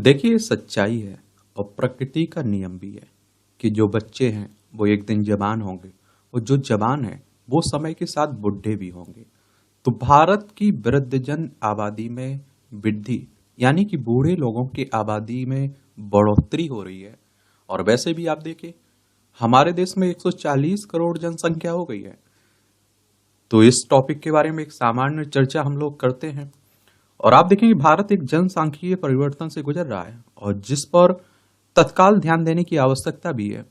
देखिए, सच्चाई है और प्रकृति का नियम भी है कि जो बच्चे हैं वो एक दिन जवान होंगे और जो जवान है वो समय के साथ बुढ़े भी होंगे। तो भारत की वृद्धजन आबादी में वृद्धि यानी कि बूढ़े लोगों की आबादी में बढ़ोतरी हो रही है। और वैसे भी आप देखें, हमारे देश में 140 करोड़ जनसंख्या हो गई है। तो इस टॉपिक के बारे में एक सामान्य चर्चा हम लोग करते हैं। और आप देखेंगे, भारत एक जनसांख्यिकीय परिवर्तन से गुजर रहा है और जिस पर तत्काल ध्यान देने की आवश्यकता भी है।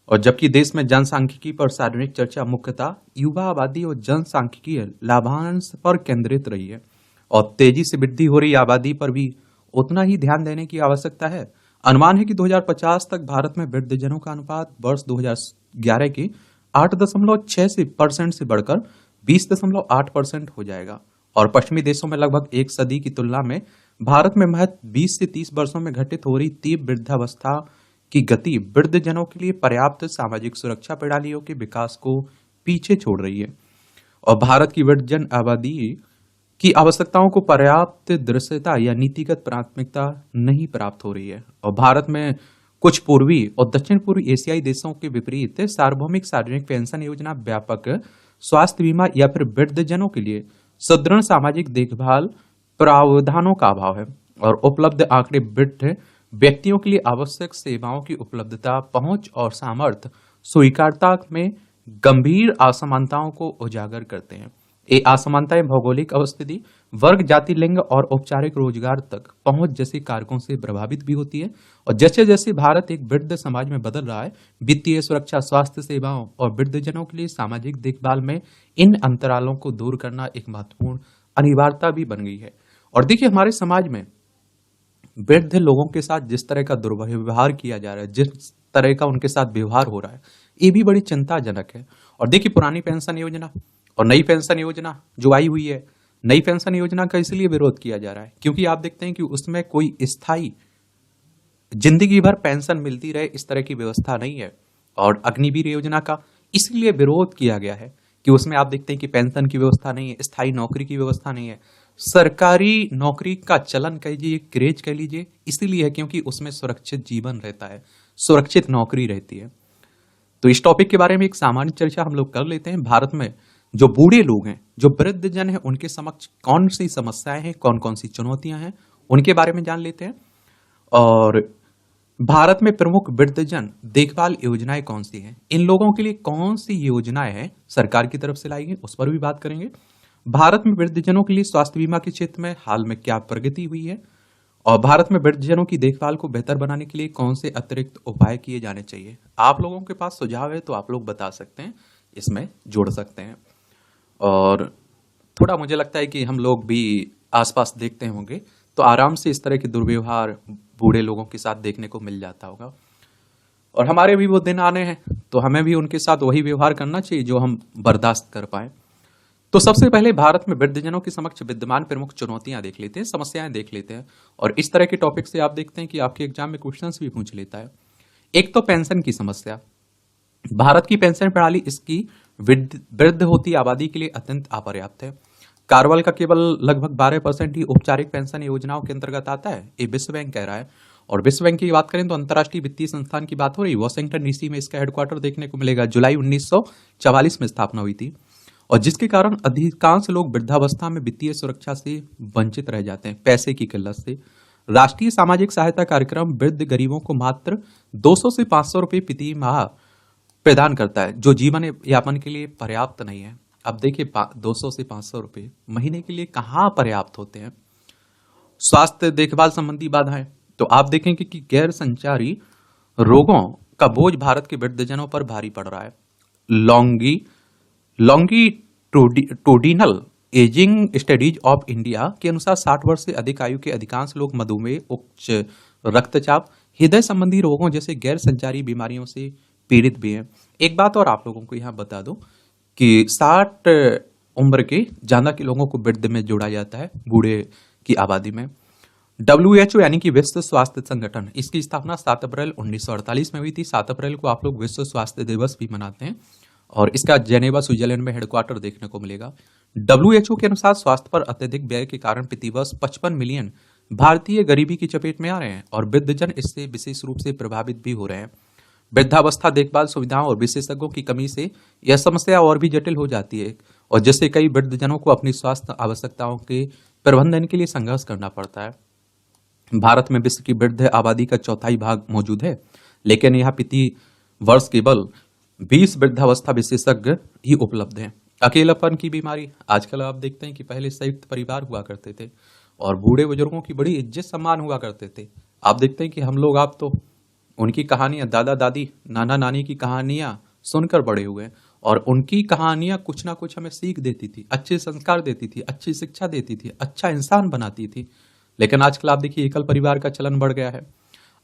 और जबकि देश में जनसांख्यिकी पर सार्वजनिक चर्चा मुख्यतः युवा आबादी और जनसांख्यिकीय लाभांश पर केंद्रित रही है और तेजी से वृद्धि हो रही आबादी पर भी उतना ही ध्यान देने की आवश्यकता है। अनुमान है कि 2050 तक भारत में वृद्धजनों का अनुपात वर्ष 2011 के 8.6% से बढ़कर 20.8% हो जाएगा। और पश्चिमी देशों में लगभग एक सदी की तुलना में भारत में महज 20 से 30 वर्षों में घटित हो रही तीव्र वृद्धावस्था की गति वृद्धजनों के लिए पर्याप्त सामाजिक सुरक्षा प्रणालियों के विकास को पीछे छोड़ रही है। और भारत की वृद्धजन आबादी की आवश्यकताओं को पर्याप्त दृश्यता या नीतिगत प्राथमिकता नहीं प्राप्त हो रही है। और भारत में कुछ पूर्वी और दक्षिण पूर्वी एशियाई देशों के विपरीत सार्वभौमिक सार्वजनिक पेंशन योजना, व्यापक स्वास्थ्य बीमा या फिर वृद्धजनों के लिए सुदृढ़ सामाजिक देखभाल प्रावधानों का अभाव है। और उपलब्ध आंकड़े वृद्ध व्यक्तियों के लिए आवश्यक सेवाओं की उपलब्धता, पहुंच और सामर्थ्य स्वीकार्यता में गंभीर असमानताओं को उजागर करते हैं। ये असमानताएं भौगोलिक अवस्थिति, वर्ग, जाति, लिंग और औपचारिक रोजगार तक पहुंच जैसे कारकों से प्रभावित भी होती है। और जैसे जैसे भारत एक वृद्ध समाज में बदल रहा है, वित्तीय सुरक्षा, स्वास्थ्य सेवाओं और वृद्धजनों के लिए सामाजिक देखभाल में इन अंतरालों को दूर करना एक महत्वपूर्ण अनिवार्यता भी बन गई है। और देखिए, हमारे समाज में वृद्ध लोगों के साथ जिस तरह का दुर्व्यवहार किया जा रहा है, जिस तरह का उनके साथ व्यवहार हो रहा है, ये भी बड़ी चिंताजनक है। और देखिए, पुरानी पेंशन योजना और नई पेंशन योजना जो आई हुई है, नई पेंशन योजना का इसलिए विरोध किया जा रहा है क्योंकि आप देखते हैं कि उसमें कोई स्थायी जिंदगी भर पेंशन मिलती रहे इस तरह की व्यवस्था नहीं है। और अग्निवीर योजना का इसलिए विरोध किया गया है कि उसमें आप देखते हैं कि पेंशन की व्यवस्था नहीं है, स्थायी नौकरी की व्यवस्था नहीं है। सरकारी नौकरी का चलन कह लीजिए, क्रेज कह लीजिए, इसीलिए है क्योंकि उसमें सुरक्षित जीवन रहता है, सुरक्षित नौकरी रहती है। तो इस टॉपिक के बारे में एक सामान्य चर्चा हम लोग कर लेते हैं। भारत में जो बूढ़े लोग हैं, जो वृद्ध जन हैं, उनके समक्ष कौन सी समस्याएं हैं, कौन कौन सी चुनौतियां हैं, उनके बारे में जान लेते हैं। और भारत में प्रमुख वृद्धजन देखभाल योजनाएं कौन सी हैं, इन लोगों के लिए कौन सी योजनाएं हैं सरकार की तरफ से लाई गई, उस पर भी बात करेंगे। भारत में वृद्धजनों के लिए स्वास्थ्य बीमा के क्षेत्र में हाल में क्या प्रगति हुई है और भारत में वृद्धजनों की देखभाल को बेहतर बनाने के लिए कौन से अतिरिक्त उपाय किए जाने चाहिए। आप लोगों के पास सुझाव है तो आप लोग बता सकते हैं, इसमें जोड़ सकते हैं। और थोड़ा मुझे लगता है कि हम लोग भी आसपास देखते होंगे तो आराम से इस तरह के दुर्व्यवहार बूढ़े लोगों के साथ देखने को मिल जाता होगा। और हमारे भी वो दिन आने हैं तो हमें भी उनके साथ वही व्यवहार करना चाहिए जो हम बर्दाश्त कर पाए। तो सबसे पहले भारत में वृद्धजनों के समक्ष विद्यमान प्रमुख चुनौतियां देख लेते हैं, समस्याएं देख लेते हैं। और इस तरह के टॉपिक से आप देखते हैं कि आपके एग्जाम में क्वेश्चंस भी पूछ लेता है। एक तो पेंशन की समस्या। भारत की पेंशन प्रणाली इसकी वृद्ध होती आबादी के लिए अत्यंत अपर्याप्त है। कार्यबल का केवल लगभग 12% ही औपचारिक पेंशन योजनाओं के अंतर्गत आता है, ये विश्व बैंक कह रहा है। और विश्व बैंक की बात करें तो अंतर्राष्ट्रीय वित्तीय संस्थान की बात हो रही, वॉशिंगटन डीसी में इसका हेडक्वार्टर देखने को मिलेगा। जुलाई 1944 में स्थापना हुई थी और जिसके कारण अधिकांश लोग वृद्धावस्था में वित्तीय सुरक्षा से वंचित रह जाते हैं, पैसे की किल्लत से। राष्ट्रीय सामाजिक सहायता कार्यक्रम वृद्ध गरीबों को मात्र 200 से 500 रुपए प्रति माह प्रदान करता है, जो जीवन यापन के लिए पर्याप्त नहीं है। अब देखिए, 200 से 500 रुपए महीने के लिए कहाँ पर्याप्त होते हैं। स्वास्थ्य देखभाल संबंधी बाधाएं, तो आप देखेंगे कि गैर संचारी रोगों का बोझ भारत के वृद्धजनों पर भारी पड़ रहा है। Longitudinal ageing studies of India के अनुसार 60 वर्ष से अधिक आयु के अधिकांश लोग मधुमेह, उच्च रक्तचाप, हृदय संबंधी रोगों जैसे गैर संचारी बीमारियों से पीड़ित भी हैं। एक बात और आप लोगों को यहाँ बता दो कि 60 उम्र के ज्यादा के लोगों को वृद्ध में जोड़ा जाता है, बूढ़े की आबादी में। WHO यानी कि विश्व स्वास्थ्य संगठन, इसकी स्थापना 7 अप्रैल 1948 में हुई थी। 7 अप्रैल को आप लोग विश्व स्वास्थ्य दिवस भी मनाते हैं और इसका जेनेवा स्विट्जरलैंड में हेडक्वार्टर देखने को मिलेगा। WHO के अनुसार स्वास्थ्य पर अत्यधिक व्यय के कारण प्रतिवर्ष 55 मिलियन भारतीय गरीबी की चपेट में आ रहे हैं और वृद्धजन इससे विशेष रूप से प्रभावित भी हो रहे हैं। वृद्धावस्था देखभाल सुविधाओं और विशेषज्ञों की कमी से यह समस्या और भी जटिल हो जाती है और जिससे कई वृद्धजनों को अपनी स्वास्थ्य आवश्यकताओं के प्रबंधन के लिए संघर्ष करना पड़ता है। भारत में विश्व की वृद्ध आबादी का चौथाई भाग मौजूद है, लेकिन यहाँ प्रति वर्ष केवल 20 वृद्धावस्था विशेषज्ञ ही उपलब्ध हैं। अकेलापन की बीमारी, आजकल आप देखते हैं कि पहले संयुक्त परिवार हुआ करते थे और बूढ़े बुजुर्गों की बड़ी इज्जत सम्मान हुआ करते थे। आप देखते हैं कि हम लोग आप तो उनकी कहानियां, दादा दादी नाना नानी की कहानियां सुनकर बड़े हुए और उनकी कहानियां कुछ ना कुछ हमें सीख देती थी, अच्छे संस्कार देती थी, अच्छी शिक्षा देती थी, अच्छा इंसान बनाती थी। लेकिन आजकल आप देखिए एकल परिवार का चलन बढ़ गया है।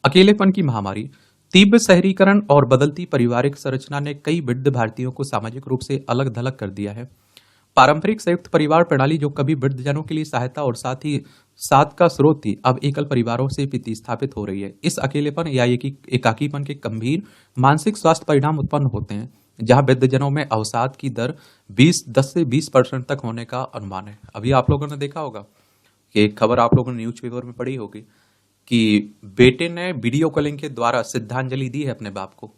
अकेलेपन की महामारी, तीव्र शहरीकरण और बदलती पारिवारिक संरचना ने कई वृद्ध भारतीयों को सामाजिक रूप से अलग थलग कर दिया है। पारंपरिक संयुक्त परिवार प्रणाली जो कभी वृद्धजनों के लिए सहायता और साथ ही साथ का स्रोत थी, अब एकल परिवारों से प्रतिस्थापित हो रही है। इस अकेलेपन या एकाकीपन के गंभीर मानसिक स्वास्थ्य परिणाम उत्पन्न होते हैं, जहां वृद्धजनों में अवसाद की दर 10 से 20% तक होने का अनुमान है। अभी आप लोगों ने देखा होगा कि एक खबर आप लोगों ने न्यूज़पेपर में पढ़ी होगी कि बेटे ने वीडियो कॉलिंग के द्वारा श्रद्धांजलि दी है अपने बाप को।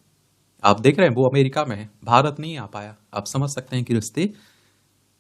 आप देख रहे हैं वो अमेरिका में है, भारत नहीं आ पाया। आप समझ सकते हैं कि रिश्ते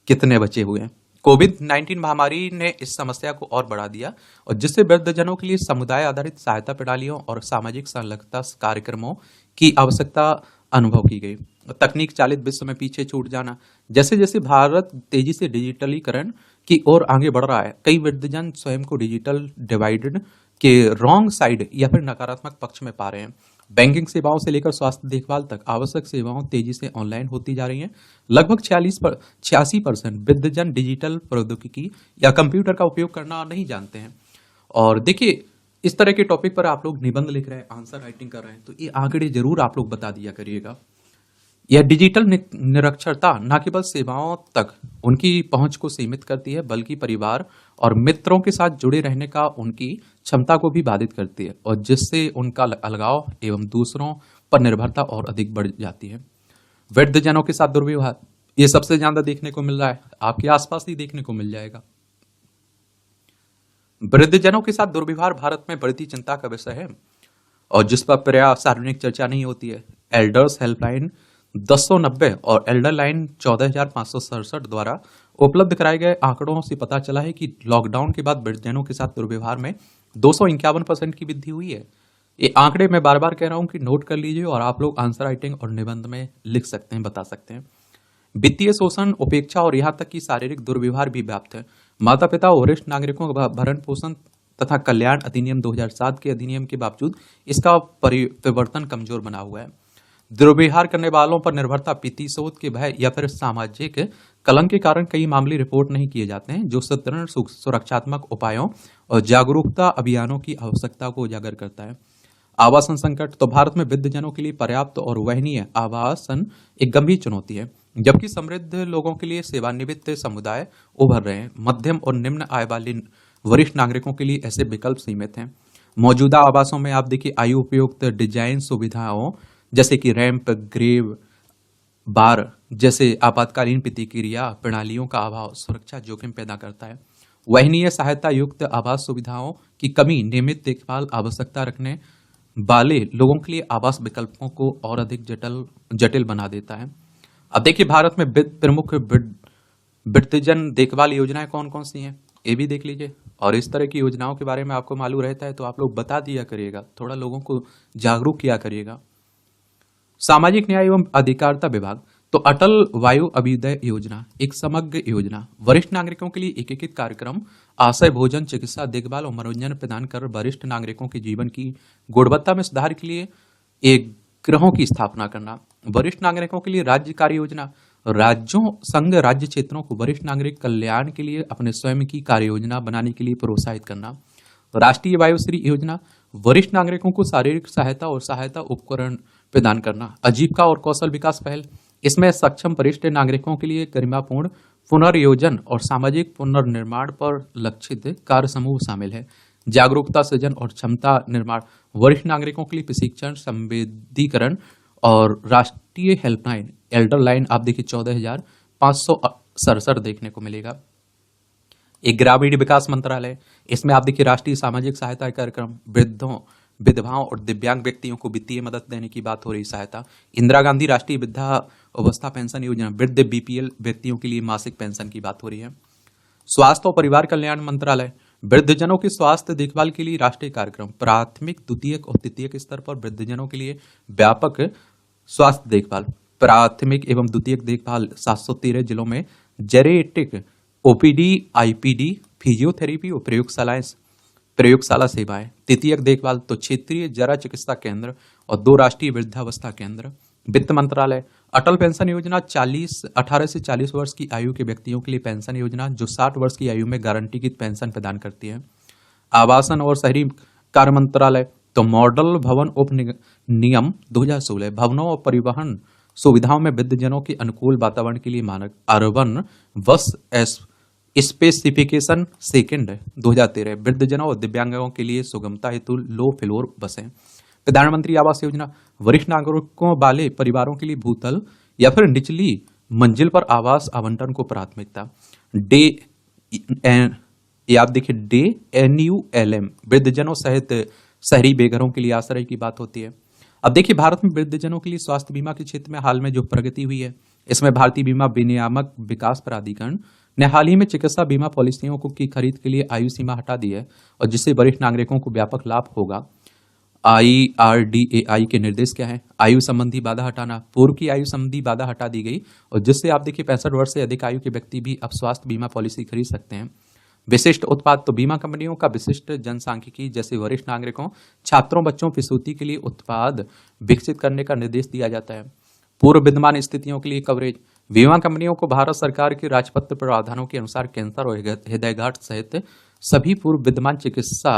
कितने बचे हुए हैं। कोविड-19 महामारी ने इस समस्या को और बढ़ा दिया और जिससे वृद्धजनों के लिए समुदाय आधारित सहायता प्रणालियों और सामाजिक संलग्नता कार्यक्रमों की आवश्यकता अनुभव की गई। तकनीक चालित विश्व में पीछे छूट जाना, जैसे जैसे भारत तेजी से डिजिटलीकरण की ओर आगे बढ़ रहा है, कई वृद्धजन स्वयं को डिजिटल डिवाइडेड के रॉन्ग साइड या फिर नकारात्मक पक्ष में पा रहे हैं। बैंकिंग सेवाओं से लेकर स्वास्थ्य देखभाल तक आवश्यक सेवाओं तेजी से ऑनलाइन होती जा रही हैं। लगभग 86% वृद्धजन डिजिटल प्रौद्योगिकी या कंप्यूटर का उपयोग करना नहीं जानते हैं। और देखिए, इस तरह के टॉपिक पर आप लोग निबंध लिख रहे हैं, आंसर राइटिंग कर रहे हैं, तो ये आंकड़े जरूर आप लोग बता दिया करिएगा। यह डिजिटल निरक्षरता न केवल सेवाओं तक उनकी पहुंच को सीमित करती है, बल्कि परिवार और मित्रों के साथ जुड़े रहने का उनकी क्षमता को भी बाधित करती है और जिससे उनका अलगाव एवं दूसरों पर निर्भरता और अधिक बढ़ जाती है। वृद्धजनों के साथ दुर्व्यवहार, ये सबसे ज्यादा देखने को मिल रहा है, आपके आसपास ही देखने को मिल जाएगा। वृद्धजनों के साथ दुर्व्यवहार भारत में बढ़ती चिंता का विषय है और जिस पर पर्याप्त सार्वजनिक चर्चा नहीं होती है। एल्डर्स हेल्पलाइन 1090 और एल्डर लाइन 14,567 द्वारा उपलब्ध कराए गए आंकड़ों से पता चला है कि लॉकडाउन के बाद वृद्धजनों के साथ दुर्व्यवहार में 251% की वृद्धि हुई है। ये आंकड़े मैं बार बार कह रहा हूं कि नोट कर लीजिए और आप लोग आंसर राइटिंग और निबंध में लिख सकते हैं, बता सकते हैं। वित्तीय शोषण, उपेक्षा और यहाँ तक कि शारीरिक दुर्व्यवहार भी व्याप्त है। माता पिता और वरिष्ठ नागरिकों का भरण पोषण तथा कल्याण अधिनियम 2007 के अधिनियम के बावजूद इसका परिवर्तन कमजोर बना हुआ है। दुर्व्यवहार करने वालों पर निर्भरता, प्रतिशोध के भय या फिर सामाजिक कलंक के कारण कई मामले रिपोर्ट नहीं किए जाते हैं, जो सदृढ़ सुरक्षात्मक उपायों और जागरूकता अभियानों की आवश्यकता को उजागर करता है। आवासन संकट, तो भारत में वृद्धजनों के लिए पर्याप्त और वहनीय आवासन एक गंभीर चुनौती है, जबकि समृद्ध लोगों के लिए सेवानिवृत्त समुदाय उभर रहे हैं। मध्यम और निम्न आय वाले वरिष्ठ नागरिकों के लिए ऐसे विकल्प सीमित हैं। मौजूदा आवासों में आप देखिए आयु उपयुक्त डिजाइन सुविधाओं जैसे कि रैंप, ग्रेव बार जैसे आपातकालीन प्रतिक्रिया प्रणालियों का अभाव सुरक्षा जोखिम पैदा करता है। वहनीय सहायता युक्त आवास सुविधाओं की कमी नियमित देखभाल आवश्यकता रखने वाले लोगों के लिए आवास विकल्पों को और अधिक जटिल बना देता है। अब देखिए भारत में प्रमुख वृद्धजन देखभाल योजनाएं कौन कौन सी हैं, ये भी देख लीजिए। और इस तरह की योजनाओं के बारे में आपको मालूम रहता है तो आप लोग बता दिया करिएगा, थोड़ा लोगों को जागरूक किया करिएगा। सामाजिक न्याय एवं अधिकारिता विभाग, तो अटल वायु अभ्युदय योजना एक समग्र योजना, वरिष्ठ नागरिकों के लिए एकीकृत कार्यक्रम, आश्रय, भोजन, चिकित्सा देखभाल और मनोरंजन प्रदान कर वरिष्ठ नागरिकों के जीवन की गुणवत्ता में सुधार के लिए एक गृहों की स्थापना करना। वरिष्ठ नागरिकों के लिए राज्य कार्य योजना, राज्यों संघ राज्य क्षेत्रों को वरिष्ठ नागरिक कल्याण के लिए अपने स्वयं की कार्य योजना बनाने के लिए प्रोत्साहित करना। राष्ट्रीय वायुश्री योजना, वरिष्ठ नागरिकों को शारीरिक सहायता और सहायता उपकरण प्रदान करना। आजीविका और कौशल विकास पहल, इसमें सक्षम वरिष्ठ नागरिकों के लिए गरिमापूर्ण पुनर्योजन और सामाजिक पुनर्निर्माण पर लक्षित कार्य समूह शामिल है। जागरूकता सृजन और क्षमता निर्माण, वरिष्ठ नागरिकों के लिए प्रशिक्षण, संवेदीकरण और राष्ट्रीय हेल्पलाइन एल्डर लाइन आप देखिए 14,567 देखने को मिलेगा। एक ग्रामीण विकास मंत्रालय, इसमें आप देखिए राष्ट्रीय सामाजिक सहायता कार्यक्रम, वृद्धों, विधवाओं और दिव्यांग व्यक्तियों को वित्तीय मदद देने की बात हो रही सहायता। इंदिरा गांधी राष्ट्रीय वृद्धा अवस्था पेंशन योजना, वृद्ध बीपीएल व्यक्तियों के लिए मासिक पेंशन की बात हो रही है। स्वास्थ्य और परिवार कल्याण मंत्रालय, वृद्धजनों की स्वास्थ्य देखभाल के लिए राष्ट्रीय कार्यक्रम, प्राथमिक, द्वितीयक और तृतीयक स्तर पर वृद्धजनों के लिए व्यापक स्वास्थ्य देखभाल, प्राथमिक एवं द्वितीयक देखभाल 713 जिलों में जेरेटिक, ओपीडी, आईपीडी, फिजियोथेरेपी और प्रयोगशाला सेवाएं। तृतीयक देखभाल तो क्षेत्रीय जरा चिकित्सा केंद्र और 2 राष्ट्रीय वृद्धावस्था केंद्र। वित्त मंत्रालय, अटल पेंशन योजना 18 से 40 वर्ष की आयु के व्यक्तियों के लिए पेंशन योजना जो 60 वर्ष की आयु में गारंटीकृत पेंशन प्रदान करती है। आवासन और शहरी कार्य मंत्रालय, तो मॉडल भवन नियम 2016 भवनों और परिवहन सुविधाओं में वृद्धजनों के अनुकूल वातावरण के लिए मानक, अर्बन बस स्पेसिफिकेशन सेकंड 2013 वृद्धजनों और दिव्यांगों के लिए सुगमता हेतु लो फ्लोर बसें। प्रधानमंत्री आवास योजना, वरिष्ठ नागरिकों वाले परिवारों के लिए भूतल या फिर निचली मंजिल पर आवास आवंटन को प्राथमिकता। डे आप देखिए डे NULM वृद्धजनों सहित शहरी बेघरों के लिए आश्रय की बात होती है। अब देखिए भारत में वृद्धजनों के लिए स्वास्थ्य बीमा के क्षेत्र में हाल में जो प्रगति हुई है, इसमें भारतीय बीमा विनियामक विकास प्राधिकरण ने हाल ही में चिकित्सा बीमा पॉलिसियों की खरीद के लिए आयु सीमा हटा दी है और जिससे वरिष्ठ नागरिकों को व्यापक लाभ होगा। IRDAI के निर्देश क्या है? आयु संबंधी बाधा हटाना, पूर्व की आयु संबंधी बाधा हटा दी गई और जिससे आप देखिए 65 वर्ष से अधिक आयु के व्यक्ति भी अब स्वास्थ्य बीमा पॉलिसी खरीद सकते हैं। विशिष्ट उत्पाद, तो बीमा कंपनियों का विशिष्ट जनसांख्यिकी जैसे वरिष्ठ नागरिकों, छात्रों, बच्चों, प्रसूति के लिए उत्पाद विकसित करने का निर्देश दिया जाता है। पूर्व विद्यमान स्थितियों के लिए कवरेज, बीमा कंपनियों को भारत सरकार के राजपत्र प्रावधानों के अनुसार कैंसर और हृदयघात सहित सभी पूर्व विद्यमान चिकित्सा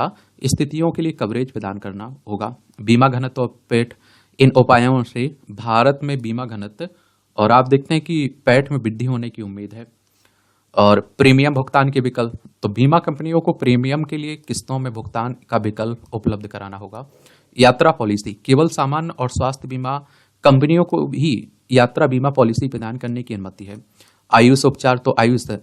स्थितियों के लिए कवरेज प्रदान करना होगा। बीमा घनत्व और पैठ, इन उपायों से भारत में बीमा घनत्व और आप देखते हैं कि पैठ में वृद्धि होने की उम्मीद है। और प्रीमियम भुगतान के विकल्प, तो बीमा कंपनियों को प्रीमियम के लिए किस्तों में भुगतान का विकल्प उपलब्ध कराना होगा। यात्रा पॉलिसी, केवल सामान्य और स्वास्थ्य बीमा कंपनियों को ही यात्रा बीमा पॉलिसी प्रदान करने की अनुमति है। आयुष उपचार, तो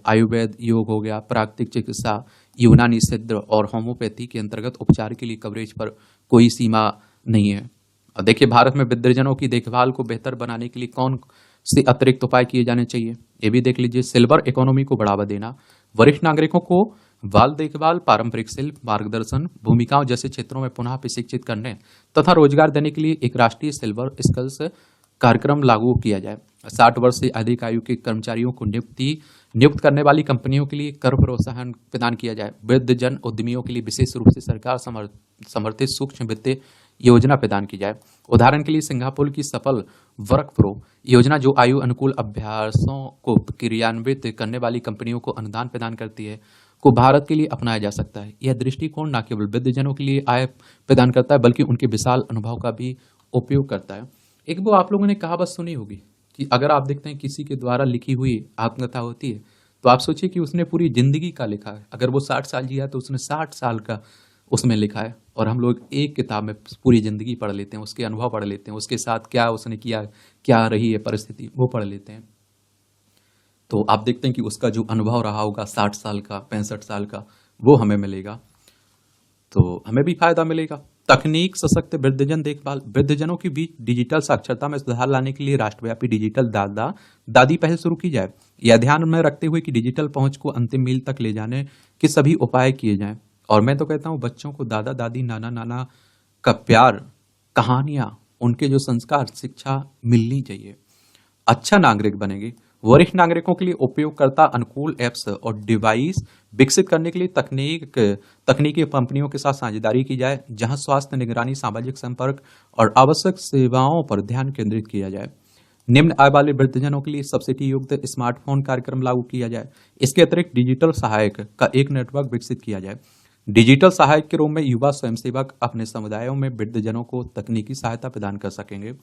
आयुर्वेद, योग हो गया, प्राकृतिक चिकित्सा, यूनानी सिद्ध और होम्योपैथी के अंतर्गत उपचार के लिए कवरेज पर कोई सीमा नहीं है। और देखिए भारत में वृद्धजनों की देखभाल को बेहतर बनाने के लिए कौन से अतिरिक्त उपाय किए जाने चाहिए, ये भी देख लीजिए। सिल्वर इकोनॉमी को बढ़ावा देना, वरिष्ठ नागरिकों को बाल देखभाल, पारंपरिक शिल्प, मार्गदर्शन, भूमिकाओं जैसे क्षेत्रों में पुनः प्रशिक्षित करने तथा रोजगार देने के लिए एक राष्ट्रीय सिल्वर स्किल्स कार्यक्रम लागू किया जाए। 60 वर्ष से अधिक आयु के कर्मचारियों को नियुक्त करने वाली कंपनियों के लिए कर प्रोत्साहन प्रदान किया जाए। वृद्धजन उद्यमियों के लिए विशेष रूप से सरकार समर्थित सूक्ष्म वित्तीय योजना प्रदान की जाए। उदाहरण के लिए सिंगापुर की सफल वर्क प्रो योजना जो आयु अनुकूल अभ्यासों को क्रियान्वित करने वाली कंपनियों को अनुदान प्रदान करती है, को भारत के लिए अपनाया जा सकता है। यह दृष्टिकोण न केवल वृद्धजनों के लिए आय प्रदान करता है बल्कि उनके विशाल अनुभव का भी उपयोग करता है। एक वो आप लोगों ने कहावत सुनी होगी कि अगर आप देखते हैं किसी के द्वारा लिखी हुई आत्मकथा होती है तो आप सोचिए कि उसने पूरी जिंदगी का लिखा है। अगर वो 60 साल जिया तो उसने 60 साल का उसमें लिखा है और हम लोग एक किताब में पूरी जिंदगी पढ़ लेते हैं, उसके अनुभव पढ़ लेते हैं, उसके साथ क्या उसने किया, क्या रही है परिस्थिति, वो पढ़ लेते हैं। तो आप देखते हैं कि उसका जो अनुभव रहा होगा 60 साल का, 65 साल का, वो हमें मिलेगा, तो हमें भी फायदा मिलेगा। तकनीक सशक्त वृद्धजन देखभाल, वृद्धजनों के बीच डिजिटल साक्षरता में सुधार लाने के लिए राष्ट्रव्यापी डिजिटल दादा दादी पहल शुरू की जाए। यह ध्यान में रखते हुए कि डिजिटल पहुंच को अंतिम मील तक ले जाने के सभी उपाय किए जाएं। और मैं तो कहता हूं बच्चों को दादा दादी, नाना नाना का प्यार, कहानियां, उनके जो संस्कार, शिक्षा मिलनी चाहिए। अच्छा नागरिक बनेंगे। वरिष्ठ नागरिकों के लिए उपयोगकर्ता अनुकूल ऐप्स और डिवाइस विकसित करने के लिए तकनीकी कंपनियों के साथ साझेदारी की जाए, जहां स्वास्थ्य निगरानी, सामाजिक संपर्क और आवश्यक सेवाओं पर ध्यान केंद्रित किया जाए। निम्न आय वाले वृद्धजनों के लिए सब्सिडी युक्त स्मार्टफोन कार्यक्रम लागू किया जाए। इसके अतिरिक्त डिजिटल सहायक का एक नेटवर्क विकसित किया जाए। डिजिटल सहायक के रूप में युवा स्वयंसेवक अपने समुदायों में वृद्धजनों को तकनीकी सहायता प्रदान कर सकेंगे।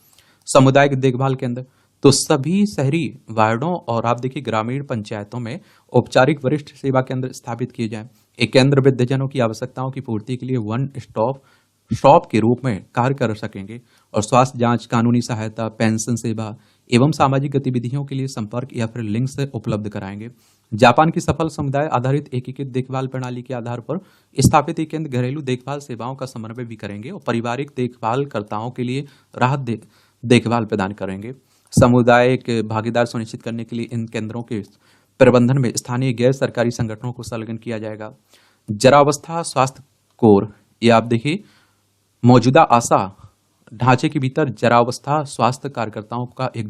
सामुदायिक देखभाल केंद्र, तो सभी शहरी वार्डों और आप देखिए ग्रामीण पंचायतों में औपचारिक वरिष्ठ सेवा केंद्र स्थापित किए जाएं। एक केंद्र वृद्धजनों की आवश्यकताओं की पूर्ति के लिए वन स्टॉप शॉप के रूप में कार्य कर सकेंगे और स्वास्थ्य जांच, कानूनी सहायता, पेंशन सेवा, एवं सामाजिक गतिविधियों के लिए संपर्क या फिर लिंक से उपलब्ध कराएंगे। जापान की सफल समुदाय आधारित एकीकृत देखभाल प्रणाली के आधार पर स्थापित ये केंद्र घरेलू देखभाल सेवाओं का समन्वय भी करेंगे और पारिवारिक देखभालकर्ताओं के लिए राहत देखभाल प्रदान करेंगे। सामुदायिक भागीदार सुनिश्चित करने के लिए इन केंद्रों के प्रबंधन में स्थानीय गैर सरकारी संगठनों को संलग्न किया जाएगा। जरावस्था स्वास्थ्य कोर, ये आप देखिए मौजूदा आशा ढांचे के भीतर जरावस्था स्वास्थ्य कार्यकर्ताओं का एक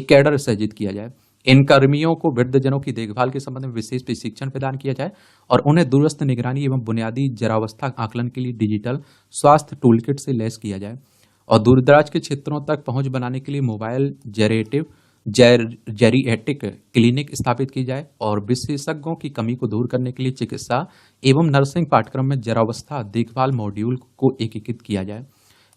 कैडर सृजित किया जाए। इन कर्मियों को वृद्धजनों की देखभाल के संबंध में विशेष प्रशिक्षण प्रदान किया जाए और उन्हें दूरस्थ निगरानी एवं बुनियादी जरावस्था आकलन के लिए डिजिटल स्वास्थ्य टूलकिट से लैस किया जाए और दूरदराज के क्षेत्रों तक पहुंच बनाने के लिए मोबाइल जेरिएटिक क्लिनिक स्थापित की जाए और विशेषज्ञों की कमी को दूर करने के लिए चिकित्सा एवं नर्सिंग पाठ्यक्रम में जरावस्था देखभाल मॉड्यूल को एकीकृत किया जाए।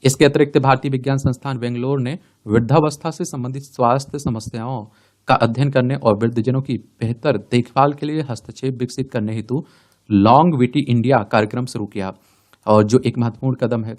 इसके अतिरिक्त भारतीय विज्ञान संस्थान बेंगलोर ने वृद्धावस्था से संबंधित स्वास्थ्य समस्याओं का अध्ययन करने और वृद्धजनों की बेहतर देखभाल के लिए हस्तक्षेप विकसित करने हेतु लॉन्गविटी इंडिया कार्यक्रम शुरू किया और जो एक महत्वपूर्ण कदम है।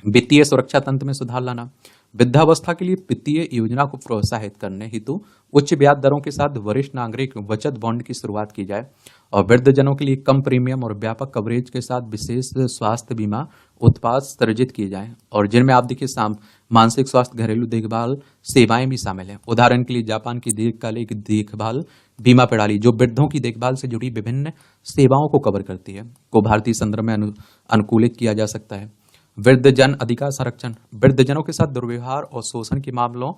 वित्तीय सुरक्षा तंत्र में सुधार लाना, वृद्धावस्था के लिए वित्तीय योजना को प्रोत्साहित करने हेतु उच्च ब्याज दरों के साथ वरिष्ठ नागरिक बचत बॉन्ड की शुरुआत की जाए और वृद्धजनों के लिए कम प्रीमियम और व्यापक कवरेज के साथ विशेष स्वास्थ्य बीमा उत्पाद सृजित किए जाएं और जिनमें आप देखिए मानसिक स्वास्थ्य घरेलू देखभाल सेवाएं भी शामिल हैं। उदाहरण के लिए जापान की दीर्घकालिक देखभाल बीमा प्रणाली जो वृद्धों की देखभाल से जुड़ी विभिन्न सेवाओं को कवर करती है को भारतीय संदर्भ में अनुकूलित किया जा सकता है। वृद्धजन अधिकार संरक्षण, वृद्धजनों के साथ दुर्व्यवहार और शोषण के मामलों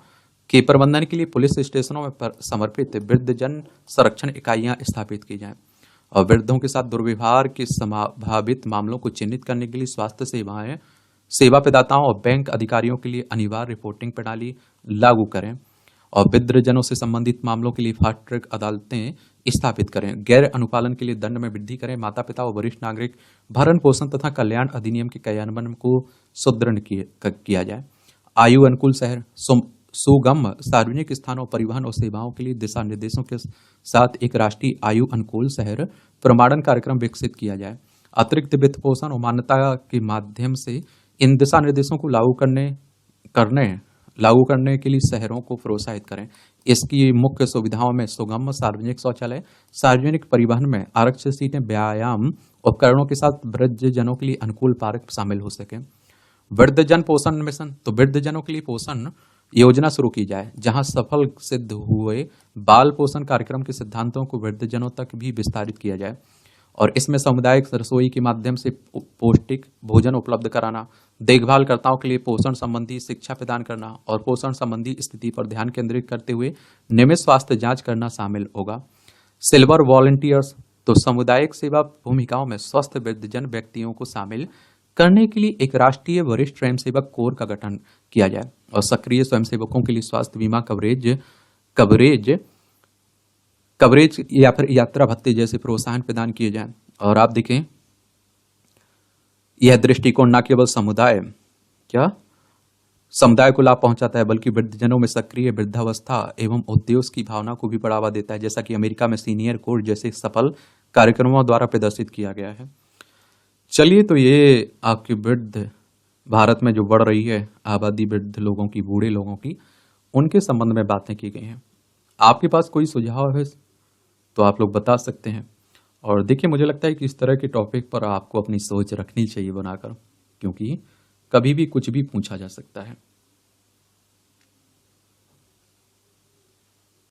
के प्रबंधन के लिए पुलिस स्टेशनों में समर्पित वृद्धजन संरक्षण इकाइयां स्थापित की जाएं और वृद्धों के साथ दुर्व्यवहार के संभावित मामलों को चिन्हित करने के लिए स्वास्थ्य सेवा प्रदाताओं और बैंक अधिकारियों के लिए अनिवार्य रिपोर्टिंग प्रणाली लागू करें और वृद्धजनों से संबंधित मामलों के लिए फास्ट ट्रैक अदालतें स्थापित करें। गैर अनुपालन के लिए दंड में वृद्धि करें। माता पिता और वरिष्ठ नागरिक भरण पोषण तथा कल्याण अधिनियम के क्रियान्वयन को सुदृढ़ किया जाए। आयु अनुकूल शहर, सुगम सार्वजनिक स्थानों परिवहन और सेवाओं के लिए दिशा निर्देशों के साथ एक राष्ट्रीय आयु अनुकूल शहर प्रमाणन कार्यक्रम विकसित किया जाए। अतिरिक्त वित्त पोषण और मान्यता के माध्यम से इन दिशा निर्देशों को लागू करने के लिए शहरों को प्रोत्साहित करें। इसकी मुख्य सुविधाओं में सुगम सार्वजनिक शौचालय, सार्वजनिक परिवहन में आरक्षित सीटें, व्यायाम उपकरणों के साथ वृद्धजनों के लिए अनुकूल पार्क शामिल हो सके। वृद्धजन पोषण मिशन, तो वृद्धजनों के लिए पोषण योजना शुरू की जाए जहां सफल सिद्ध हुए बाल पोषण कार्यक्रम के सिद्धांतों को वृद्धजनों तक भी विस्तारित किया जाए और इसमें सामुदायिक रसोई के माध्यम से पौष्टिक भोजन उपलब्ध कराना, देखभालकर्ताओं के लिए पोषण संबंधी शिक्षा प्रदान करना और पोषण संबंधी स्थिति पर ध्यान केंद्रित करते हुए नियमित स्वास्थ्य जांच करना शामिल होगा। सिल्वर वॉलंटियर्स, तो सामुदायिक सेवा भूमिकाओं में स्वस्थ वृद्धजन व्यक्तियों को शामिल करने के लिए एक राष्ट्रीय वरिष्ठ स्वयंसेवक कोर का गठन किया जाए और सक्रिय स्वयंसेवकों के लिए स्वास्थ्य बीमा कवरेज या फिर यात्रा भत्ते जैसे प्रोत्साहन प्रदान किए जाएं। और आप देखें यह दृष्टिकोण न केवल समुदाय को लाभ पहुंचाता है बल्कि वृद्धजनों में सक्रिय वृद्धावस्था एवं उद्देश्य की भावना को भी बढ़ावा देता है, जैसा कि अमेरिका में सीनियर कोर्स जैसे सफल कार्यक्रमों द्वारा प्रदर्शित किया गया है। चलिए, तो ये आपकी वृद्ध भारत में जो बढ़ रही है आबादी वृद्ध लोगों की, बूढ़े लोगों की, उनके संबंध में बातें की गई हैं। आपके पास कोई सुझाव है तो आप लोग बता सकते हैं। और देखिए, मुझे लगता है कि इस तरह के टॉपिक पर आपको अपनी सोच रखनी चाहिए बनाकर, क्योंकि कभी भी कुछ भी पूछा जा सकता है।